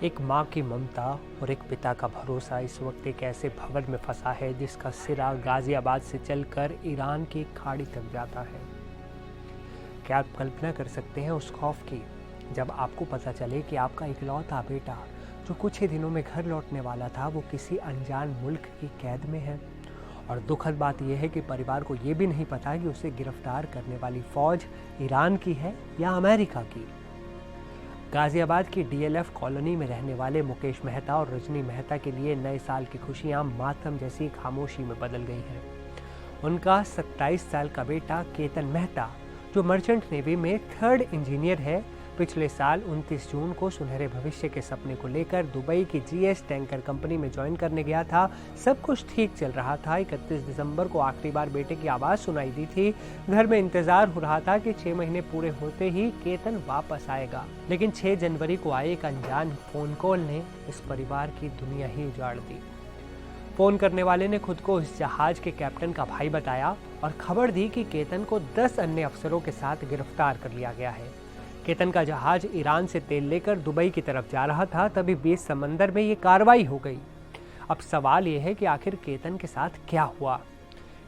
एक माँ की ममता और एक पिता का भरोसा इस वक्त एक ऐसे भवन में फंसा है जिसका सिरा गाजियाबाद से चलकर ईरान की खाड़ी तक जाता है। क्या आप कल्पना कर सकते हैं उस खौफ की जब आपको पता चले कि आपका इकलौता बेटा जो कुछ ही दिनों में घर लौटने वाला था वो किसी अनजान मुल्क की कैद में है। और दुखद बात यह है कि परिवार को ये भी नहीं पता कि उसे गिरफ्तार करने वाली फौज ईरान की है या अमेरिका की। गाजियाबाद की डीएलएफ कॉलोनी में रहने वाले मुकेश मेहता और रजनी मेहता के लिए नए साल की खुशियां मातम जैसी खामोशी में बदल गई हैं। उनका 27 साल का बेटा केतन मेहता जो मर्चेंट नेवी में 3rd इंजीनियर है, पिछले साल 29 जून को सुनहरे भविष्य के सपने को लेकर दुबई की जीएस टैंकर कंपनी में ज्वाइन करने गया था। सब कुछ ठीक चल रहा था। 31 दिसंबर को आखिरी बार बेटे की आवाज़ सुनाई दी थी। घर में इंतजार हो रहा था कि 6 महीने पूरे होते ही केतन वापस आएगा, लेकिन 6 जनवरी को आए एक अनजान फोन कॉल ने इस परिवार की दुनिया ही उजाड़ दी। फोन करने वाले ने खुद को इस जहाज के कैप्टन का भाई बताया और खबर दी कि केतन को 10 अन्य अफसरों के साथ गिरफ्तार कर लिया गया है। केतन का जहाज ईरान से तेल लेकर दुबई की तरफ जा रहा था, तभी बीच समंदर में ये कार्रवाई हो गई। अब सवाल ये है कि आखिर केतन के साथ क्या हुआ।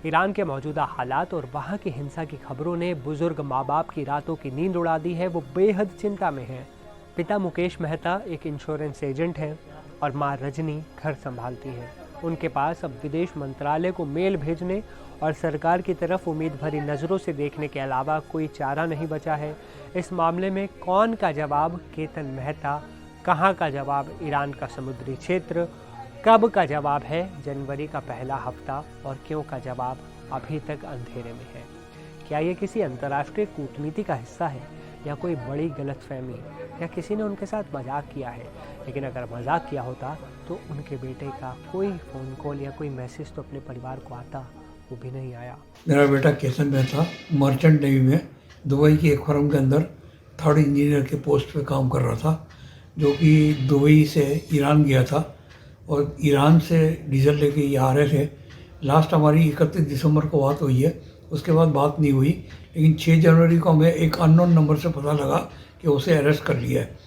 ईरान के मौजूदा हालात और वहाँ की हिंसा की खबरों ने बुजुर्ग माँ बाप की रातों की नींद उड़ा दी है। वो बेहद चिंता में हैं। पिता मुकेश मेहता एक इंश्योरेंस एजेंट हैं और माँ रजनी घर संभालती हैं। उनके पास अब विदेश मंत्रालय को मेल भेजने और सरकार की तरफ उम्मीद भरी नज़रों से देखने के अलावा कोई चारा नहीं बचा है। इस मामले में कौन का जवाब केतन मेहता, कहाँ का जवाब ईरान का समुद्री क्षेत्र, कब का जवाब है जनवरी का पहला हफ्ता और क्यों का जवाब अभी तक अंधेरे में है। क्या ये किसी अंतर्राष्ट्रीय कूटनीति का हिस्सा है या कोई बड़ी गलतफहमी या किसी ने उनके साथ मजाक किया है। लेकिन अगर मजाक किया होता तो उनके बेटे का कोई फ़ोन कॉल या कोई मैसेज तो अपने परिवार को आता, वो भी नहीं आया। मेरा बेटा केतन मेहता मर्चेंट नेवी में दुबई की एक फर्म के अंदर 3rd इंजीनियर के पोस्ट पे काम कर रहा था, जो कि दुबई से ईरान गया था और ईरान से डीजल लेके ये आ रहे थे। लास्ट हमारी 31 दिसंबर को बात हुई है, उसके बाद बात नहीं हुई। लेकिन 6 जनवरी को हमें एक अननोन नंबर से पता लगा कि उसे अरेस्ट कर लिया है।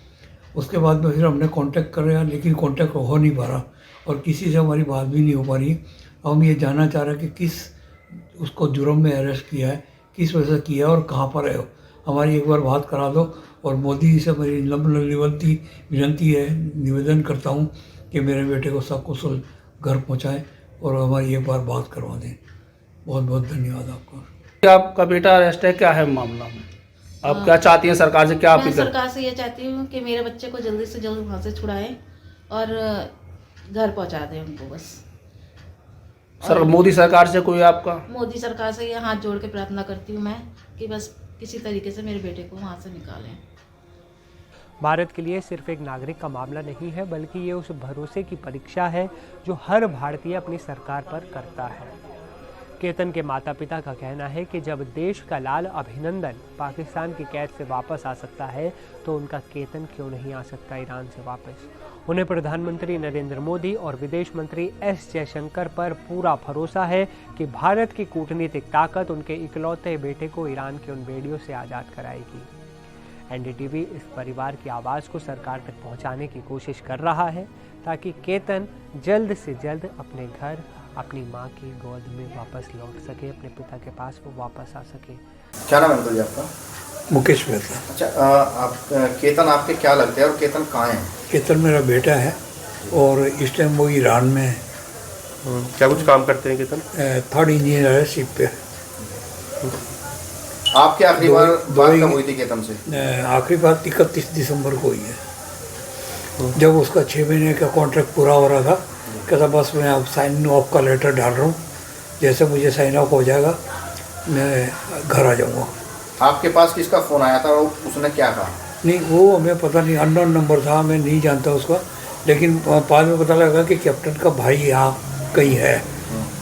उसके बाद में फिर हमने कांटेक्ट कर रहे हैं, लेकिन कांटेक्ट हो नहीं पा रहा और किसी से हमारी बात भी नहीं हो पा रही। हम ये जानना चाह रहे हैं कि किस उसको जुर्म में अरेस्ट किया है, किस वजह से किया है और कहाँ पर है हो। हमारी एक बार बात करा दो। और मोदी जी से मेरी विनती है, निवेदन करता हूँ कि मेरे बेटे को सकुशल घर पहुँचाएँ और हमारी एक बार बात करवा दें। बहुत बहुत धन्यवाद आपका। आपका बेटा अरेस्ट है, क्या है मामला में? आप क्या चाहती हैं सरकार से, क्या मैं अपील सरकार से ये चाहती हूँ कि मेरे बच्चे को जल्दी से जल्द वहाँ से छुड़ाएं और घर पहुँचा दें उनको। बस सर मोदी सरकार से कोई आपका? मोदी सरकार से ये हाथ जोड़ के प्रार्थना करती हूँ मैं कि बस किसी तरीके से मेरे बेटे को वहाँ से निकालें। भारत के लिए सिर्फ एक नागरिक का मामला नहीं है, बल्कि ये उस भरोसे की परीक्षा है जो हर भारतीय अपनी सरकार पर करता है। केतन के माता पिता का कहना है कि जब देश का लाल अभिनंदन पाकिस्तान की कैद से वापस आ सकता है तो उनका केतन क्यों नहीं आ सकता ईरान से वापस। उन्हें प्रधानमंत्री नरेंद्र मोदी और विदेश मंत्री एस जयशंकर पर पूरा भरोसा है कि भारत की कूटनीतिक ताकत उनके इकलौते बेटे को ईरान के उन बेड़ियों से आज़ाद कराएगी। एनडीटीवी इस परिवार की आवाज़ को सरकार तक पहुंचाने की कोशिश कर रहा है ताकि केतन जल्द से जल्द अपने घर, अपनी माँ की गोद में वापस लौट सके, अपने पिता के पास वो वापस आ सके। क्या नाम है अंकल जी आपका? मुकेश मेहता। अच्छा, आप केतन आपके क्या लगते हैं और केतन कहाँ है? केतन मेरा बेटा है और इस टाइम वो ईरान में है। क्या कुछ काम करते हैं केतन? 3rd इंजीनियर है शिप पे। आपकी आखिरी बार बात कब हुई थी केतन से? आखिरी बात 31 दिसंबर को हुई है, जब उसका 6 महीने का कॉन्ट्रैक्ट पूरा हो रहा था। कहता बस मैं अब साइन ऑफ का लेटर डाल रहा हूँ, जैसे मुझे साइन ऑफ हो जाएगा मैं घर आ जाऊँगा। आपके पास किसका फ़ोन आया था और उसने क्या कहा? नहीं, वो हमें पता नहीं, अननोन नंबर था, मैं नहीं जानता उसका। लेकिन बाद में पता लगा कि कैप्टन का भाई यहाँ कहीं है।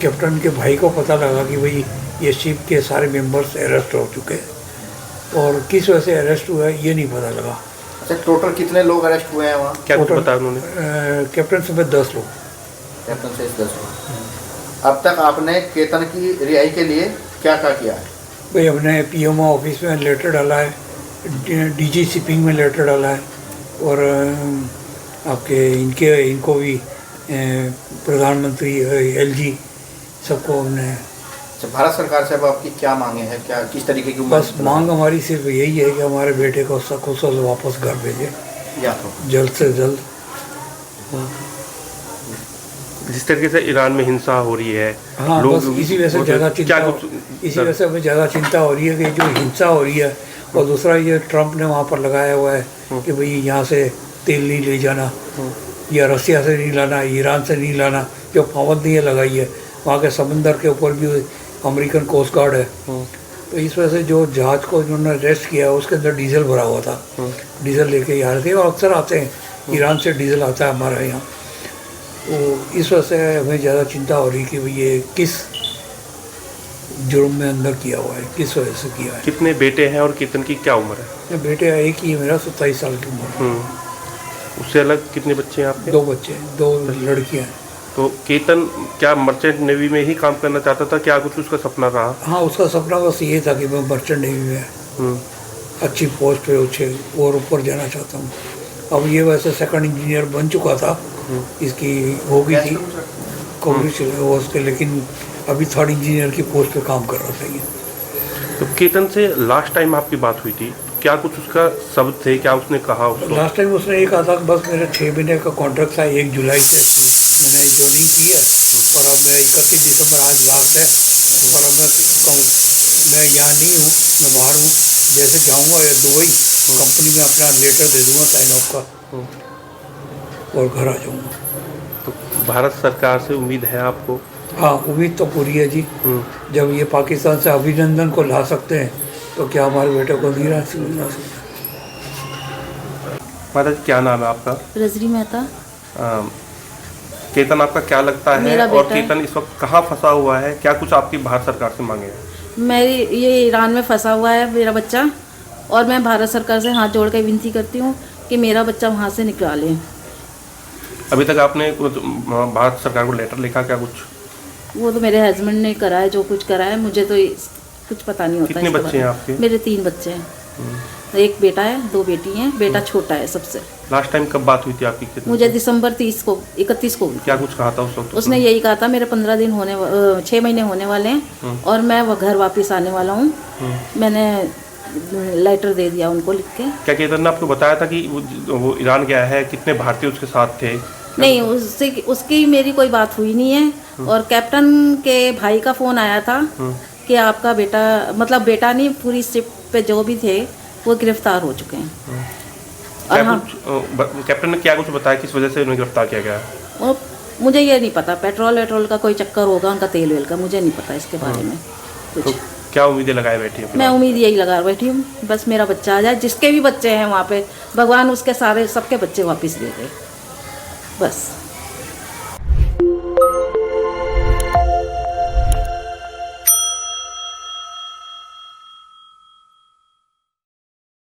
कैप्टन के भाई को पता लगा कि भाई ये शिप के सारे मेंबर्स अरेस्ट हो चुके हैं और किस वजह से अरेस्ट हुआ है ये नहीं पता लगा। अच्छा, टोटल कितने लोग अरेस्ट हुए हैं वहाँ? क्या कुछ बताया उन्होंने? कैप्टन समेत 10 लोग। कैप्टन से 10 लोग। अब तक आपने केतन की रिहाई के लिए क्या क्या किया है? भाई हमने पीएमओ ऑफिस में लेटर डाला है, डीजी शिपिंग में लेटर डाला है और आपके इनको भी प्रधानमंत्री LG सबको हमने। अच्छा, भारत सरकार से अब आपकी क्या मांगे हैं, क्या किस तरीके की बस मांग हमारी सिर्फ यही है कि हमारे बेटे को सकुशल वापस घर भेजें या तो जल्द से जल्द। जिस तरीके से ईरान में हिंसा हो रही है, हाँ, बस इसी वजह से ज़्यादा चिंता, इसी वजह से हमें ज़्यादा चिंता हो रही है कि जो हिंसा हो रही है, और दूसरा ये ट्रंप ने वहाँ पर लगाया हुआ है कि भाई यहाँ से तेल नहीं ले जाना, या रसिया से नहीं लाना, ईरान से नहीं लाना, जो पाबंदी लगाई है। वहाँ के समंदर के ऊपर भी अमेरिकन कोस्ट गार्ड है, तो इस वजह से जो जहाज़ को इन्होंने अरेस्ट किया उसके अंदर डीजल भरा हुआ था, डीजल लेके आ रहे थे, और अक्सर आते हैं, ईरान से डीजल आता है हमारे यहाँ। तो इस वजह से हमें ज़्यादा चिंता हो रही कि भाई ये किस जुर्म में अंदर किया हुआ है, किस वजह से किया है। कितने बेटे हैं और केतन की क्या उम्र है? ये बेटे एक ही है मेरा, 27 साल की उम्र। उससे अलग कितने बच्चे हैं आपके? 2 बच्चे हैं, 2 लड़कियाँ हैं। तो केतन क्या मर्चेंट नेवी में ही काम करना चाहता था, क्या कुछ उसका सपना रहा? हाँ, उसका सपना बस ये था कि मैं मर्चेंट नेवी में अच्छी पोस्ट पे अच्छे और ऊपर जाना चाहता हूँ। अब ये वैसे सेकंड इंजीनियर बन चुका था, इसकी हो गई थी कॉलेज उसके, लेकिन अभी थर्ड इंजीनियर की पोस्ट पे काम कर रहा था ये। तो केतन से लास्ट टाइम आपकी बात हुई थी, क्या कुछ उसका शब्द थे, क्या उसने कहा उसको? लास्ट टाइम उसने ये कहा था कि बस मेरा 6 महीने का कॉन्ट्रैक्ट था, 1 जुलाई से मैंने ज्वाइनिंग की है, और अब मैं 31 दिसंबर आज लास्ट है, और अब मैं यहाँ नहीं हूँ, मैं बाहर हूँ। जैसे जाऊँगा या दुबई कंपनी में अपना लेटर दे दूँगा साइन ऑफ का, और घर आ जाऊँगा। तो भारत सरकार से उम्मीद है आपको? हाँ, उम्मीद तो पूरी है जी। जब ये पाकिस्तान से अभिनंदन को ला सकते हैं तो क्या हमारे बेटे को नहीं ला सकते? माता जी, क्या नाम है आपका? रजनी मेहता। केतन आपका क्या लगता है, मेरा और बेटा है। केतन इस वक्त कहाँ फंसा हुआ है, क्या कुछ आपकी भारत सरकार से मांगे हैं? मेरी ये ईरान में फंसा हुआ है मेरा बच्चा, और मैं भारत सरकार से हाथ जोड़ के विनती करती हूँ कि मेरा बच्चा वहाँ से निकाल लें। अभी तक आपने भारत सरकार को लेटर लिखा क्या कुछ? वो तो मेरे हस्बैंड ने करा है, जो कुछ करा है, मुझे तो कुछ पता नहीं होता। कितने इसके बच्चे हैं बारे में। आपके? मेरे 3 बच्चे हैं, एक बेटा है, 2 बेटी हैं, बेटा छोटा है सबसे। लास्ट टाइम कब बात हुई थी आपकी केतन मुझे से? दिसंबर 31 को हुई। क्या कुछ कहा था उस वक्त? उसने यही कहा था मेरे 15 दिन 6 महीने होने वाले हैं, और मैं वो घर वापस आने वाला हूँ। मैंने लेटर दे दिया उनको लिख के। क्या केतन ने आपको बताया था कि वो ईरान गया है, कितने भारतीय उसके साथ थे? नहीं, उसकी मेरी कोई बात हुई नहीं है। और कैप्टन के भाई का फ़ोन आया था कि आपका बेटा, मतलब बेटा नहीं, पूरी शिप पे जो भी थे वो गिरफ्तार हो चुके हैं। और क्या हाँ, कुछ कैप्टन ने क्या कुछ बताया, किस वजह से उन्हें गिरफ्तार किया गया? वो मुझे ये नहीं पता, पेट्रोल का कोई चक्कर होगा उनका, तेल वेल का, मुझे नहीं पता इसके बारे में तो कुछ। क्या उम्मीदें लगाए बैठी हैं? मैं उम्मीद यही लगा बैठी हूँ, बस मेरा बच्चा आ जाए, जिसके भी बच्चे हैं वहाँ पे, भगवान उसके सारे सबके बच्चे वापस दे दे, बस।